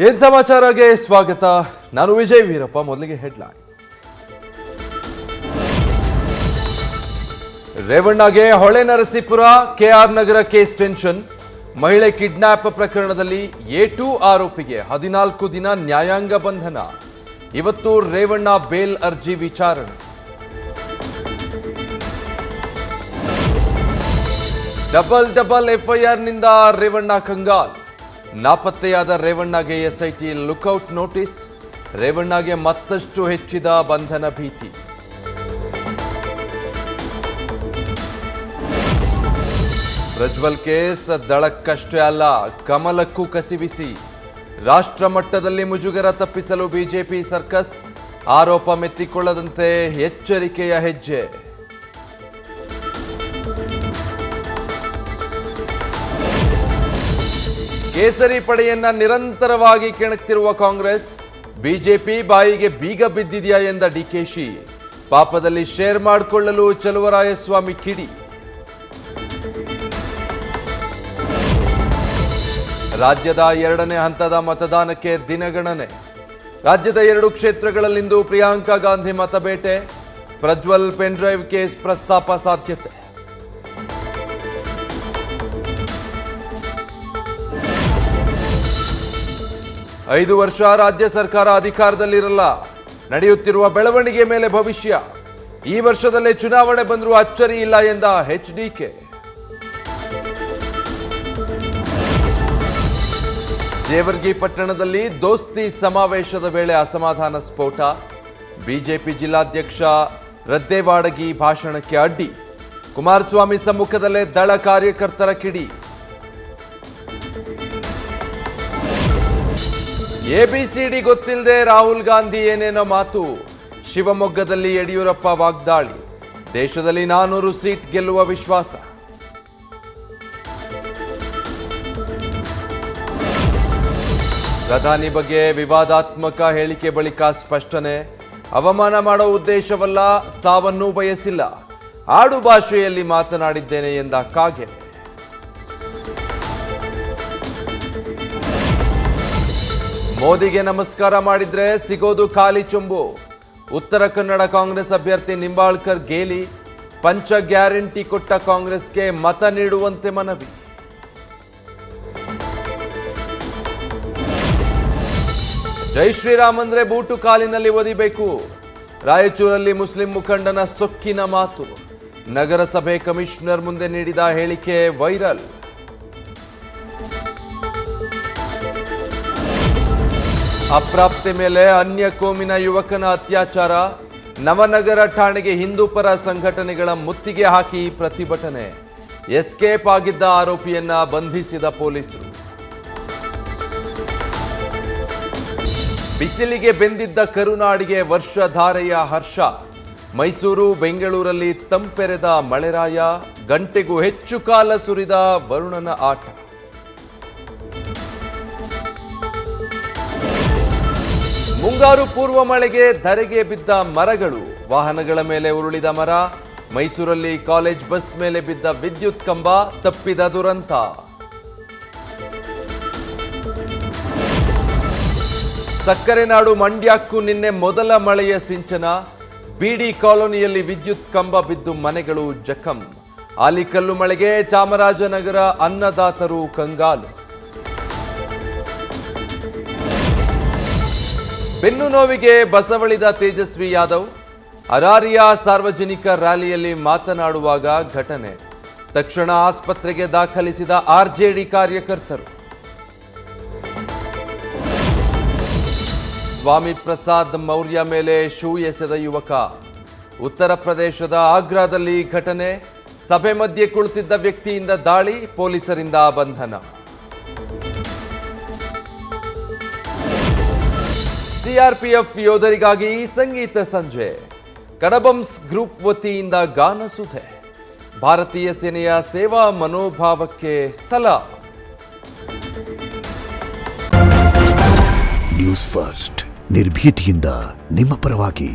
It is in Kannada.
ಏನ್ ಸಮಾಚಾರಕ್ಕೆ ಸ್ವಾಗತ. ನಾನು ವಿಜಯ್ ವೀರಪ್ಪ. ಮೊದಲಿಗೆ ಹೆಡ್ಲೈನ್ಸ್. ರೇವಣ್ಣಗೆ ಹೊಳೆ ನರಸೀಪುರ ಕೆಆರ್ ನಗರ ಕೇಸ್ ಟೆನ್ಷನ್. ಮಹಿಳೆ ಕಿಡ್ನಾಪ್ ಪ್ರಕರಣದಲ್ಲಿ A2 ಆರೋಪಿಗೆ 14 ದಿನ ನ್ಯಾಯಾಂಗ ಬಂಧನ. ಇವತ್ತು ರೇವಣ್ಣ ಬೇಲ್ ಅರ್ಜಿ ವಿಚಾರಣೆ. ಡಬಲ್ FIR ನಿಂದ ರೇವಣ್ಣ ಕಂಗಾಲ್. ನಾಪತ್ತೆಯಾದ ರೇವಣ್ಣಗೆ SIT ಲುಕ್ಔಟ್ ನೋಟಿಸ್. ರೇವಣ್ಣಗೆ ಮತ್ತಷ್ಟು ಹೆಚ್ಚಿದ ಬಂಧನ ಭೀತಿ. ಪ್ರಜ್ವಲ್ ಕೇಸ್ ದಳಕ್ಕಷ್ಟೇ ಅಲ್ಲ, ಕಮಲಕ್ಕೂ ಕಸಿವಿಸಿ. ರಾಷ್ಟ್ರ ಮಟ್ಟದಲ್ಲಿ ಮುಜುಗರ ತಪ್ಪಿಸಲು ಬಿಜೆಪಿ ಸರ್ಕಸ್. ಆರೋಪ ಮೆತ್ತಿಕೊಳ್ಳದಂತೆ ಎಚ್ಚರಿಕೆಯ ಹೆಜ್ಜೆ. ಕೇಸರಿ ಪಡೆಯನ್ನ ನಿರಂತರವಾಗಿ ಕೆಣಕ್ತಿರುವ ಕಾಂಗ್ರೆಸ್. ಬಿಜೆಪಿ ಬಾಯಿಗೆ ಬೀಗ ಬಿದ್ದಿದೆಯಾ ಎಂದ ಡಿಕೆಶಿ. ಪಾಪದಲ್ಲಿ ಶೇರ್ ಮಾಡಿಕೊಳ್ಳಲು ಚಲುವರಾಯಸ್ವಾಮಿ ಕಿಡಿ. ರಾಜ್ಯದ 2ನೇ ಹಂತದ ಮತದಾನಕ್ಕೆ ದಿನಗಣನೆ. ರಾಜ್ಯದ 2 ಕ್ಷೇತ್ರಗಳಲ್ಲಿಂದು ಪ್ರಿಯಾಂಕಾ ಗಾಂಧಿ ಮತಬೇಟೆ. ಪ್ರಜ್ವಲ್ ಪೆನ್ಡ್ರೈವ್ ಕೇಸ್ ಪ್ರಸ್ತಾಪ ಸಾಧ್ಯತೆ. ಐದು ವರ್ಷ ರಾಜ್ಯ ಸರ್ಕಾರ ಅಧಿಕಾರದಲ್ಲಿರಲ್ಲ. ನಡೆಯುತ್ತಿರುವ ಬೆಳವಣಿಗೆ ಮೇಲೆ ಭವಿಷ್ಯ. ಈ ವರ್ಷದಲ್ಲೇ ಚುನಾವಣೆ ಬಂದರೂ ಅಚ್ಚರಿ ಇಲ್ಲ ಎಂದ HDK. ಜೇವರ್ಗಿ ಪಟ್ಟಣದಲ್ಲಿ ದೋಸ್ತಿ ಸಮಾವೇಶದ ವೇಳೆ ಅಸಮಾಧಾನ ಸ್ಫೋಟ. ಬಿಜೆಪಿ ಜಿಲ್ಲಾಧ್ಯಕ್ಷ ರದ್ದೇವಾಡಗಿ ಭಾಷಣಕ್ಕೆ ಅಡ್ಡಿ. ಕುಮಾರಸ್ವಾಮಿ ಸಮ್ಮುಖದಲ್ಲೇ ದಳ ಕಾರ್ಯಕರ್ತರ ಕಿಡಿ. ABCD ಗೊತ್ತಿಲ್ಲದೆ ರಾಹುಲ್ ಗಾಂಧಿ ಏನೇನೋ ಮಾತು. ಶಿವಮೊಗ್ಗದಲ್ಲಿ ಯಡಿಯೂರಪ್ಪ ವಾಗ್ದಾಳಿ. ದೇಶದಲ್ಲಿ 400 ಸೀಟ್ ಗೆಲ್ಲುವ ವಿಶ್ವಾಸ. ಪ್ರಧಾನಿ ಬಗ್ಗೆ ವಿವಾದಾತ್ಮಕ ಹೇಳಿಕೆ ಬಳಿಕ ಸ್ಪಷ್ಟನೆ. ಅವಮಾನ ಮಾಡೋ ಉದ್ದೇಶವಲ್ಲ, ಸಾವನ್ನೂ ಬಯಸಿಲ್ಲ. ಆಡು ಭಾಷೆಯಲ್ಲಿ ಮಾತನಾಡಿದ್ದೇನೆ ಎಂದ ಕಾಗೆ. ಮೋದಿಗೆ ನಮಸ್ಕಾರ ಮಾಡಿದ್ರೆ ಸಿಗೋದು ಖಾಲಿ ಚೊಂಬು. ಉತ್ತರ ಕನ್ನಡ ಕಾಂಗ್ರೆಸ್ ಅಭ್ಯರ್ಥಿ ನಿಂಬಾಳ್ಕರ್ ಗೇಲಿ. ಪಂಚ ಗ್ಯಾರಂಟಿ ಕೊಟ್ಟ ಕಾಂಗ್ರೆಸ್ಗೆ ಮತ ನೀಡುವಂತೆ ಮನವಿ. ಜೈ ಶ್ರೀರಾಮ್ ಅಂದ್ರೆ ಬೂಟು ಕಾಲಿನಲ್ಲಿ ಒದಿಬೇಕು. ರಾಯಚೂರಲ್ಲಿ ಮುಸ್ಲಿಂ ಮುಖಂಡನ ಸೊಕ್ಕಿನ ಮಾತು. ನಗರಸಭೆ ಕಮಿಷನರ್ ಮುಂದೆ ನೀಡಿದ ಹೇಳಿಕೆ ವೈರಲ್. ಅಪ್ರಾಪ್ತೆ ಮೇಲೆ ಅನ್ಯ ಕೋಮಿನ ಯುವಕನ ಅತ್ಯಾಚಾರ. ನವನಗರ ಠಾಣೆಗೆ ಹಿಂದೂ ಪರ ಸಂಘಟನೆಗಳ ಮುತ್ತಿಗೆ ಹಾಕಿ ಪ್ರತಿಭಟನೆ. ಎಸ್ಕೇಪ್ ಆಗಿದ್ದ ಆರೋಪಿಯನ್ನ ಬಂಧಿಸಿದ ಪೊಲೀಸರು. ಬಿಸಿಲಿಗೆ ಬೆಂದಿದ್ದ ಕರುನಾಡಿಗೆ ವರ್ಷಧಾರೆಯ ಹರ್ಷ. ಮೈಸೂರು ಬೆಂಗಳೂರಲ್ಲಿ ತಂಪೆರೆದ ಮಳೆರಾಯ. ಗಂಟೆಗೂ ಹೆಚ್ಚು ಕಾಲ ಸುರಿದ ವರುಣನ ಆಟ. ಮುಂಗಾರು ಪೂರ್ವ ಮಳೆಗೆ ಧರೆಗೆ ಬಿದ್ದ ಮರಗಳು. ವಾಹನಗಳ ಮೇಲೆ ಉರುಳಿದ ಮರ. ಮೈಸೂರಲ್ಲಿ ಕಾಲೇಜ್ ಬಸ್ ಮೇಲೆ ಬಿದ್ದ ವಿದ್ಯುತ್ ಕಂಬ. ತಪ್ಪಿದ ದುರಂತ. ಸಕ್ಕರೆ ನಾಡು ಮಂಡ್ಯಕ್ಕೂ ನಿನ್ನೆ ಮೊದಲ ಮಳೆಯ ಸಿಂಚನ. ಬಿಡಿ ಕಾಲೋನಿಯಲ್ಲಿ ವಿದ್ಯುತ್ ಕಂಬ ಬಿದ್ದು ಮನೆಗಳು ಜಖಂ. ಆಲಿಕಲ್ಲು ಮಳೆಗೆ ಚಾಮರಾಜನಗರ ಅನ್ನದಾತರು ಕಂಗಾಲು. ಬೆನ್ನು ನೋವಿಗೆ ಬಸವಳಿದ ತೇಜಸ್ವಿ ಯಾದವ್. ಅರಾರಿಯ ಸಾರ್ವಜನಿಕ ರ್ಯಾಲಿಯಲ್ಲಿ ಮಾತನಾಡುವಾಗ ಘಟನೆ. ತಕ್ಷಣ ಆಸ್ಪತ್ರೆಗೆ ದಾಖಲಿಸಿದ RJD ಕಾರ್ಯಕರ್ತರು. ಸ್ವಾಮಿ ಪ್ರಸಾದ್ ಮೌರ್ಯ ಮೇಲೆ ಶೂ ಎಸೆದ ಯುವಕ. ಉತ್ತರ ಪ್ರದೇಶದ ಆಗ್ರಾದಲ್ಲಿ ಘಟನೆ. ಸಭೆ ಮಧ್ಯೆ ಕುಳಿತಿದ್ದ ವ್ಯಕ್ತಿಯಿಂದ ದಾಳಿ. ಪೊಲೀಸರಿಂದ ಬಂಧನ. CRPF ಯೋಧರಿಗಾಗಿ ಸಂಗೀತ ಸಂಜೆ. ಕಡಬಂಸ್ ಗ್ರೂಪ್ ವತಿಯಿಂದ ಗಾನ ಸುಧೆ. ಭಾರತೀಯ ಸೇನೆಯ ಸೇವಾ ಮನೋಭಾವಕ್ಕೆ ಸಲಾಂ. ನ್ಯೂಸ್ ಫಸ್ಟ್, ನಿರ್ಭೀತಿಯಿಂದ ನಿಮ್ಮ ಪರವಾಗಿ.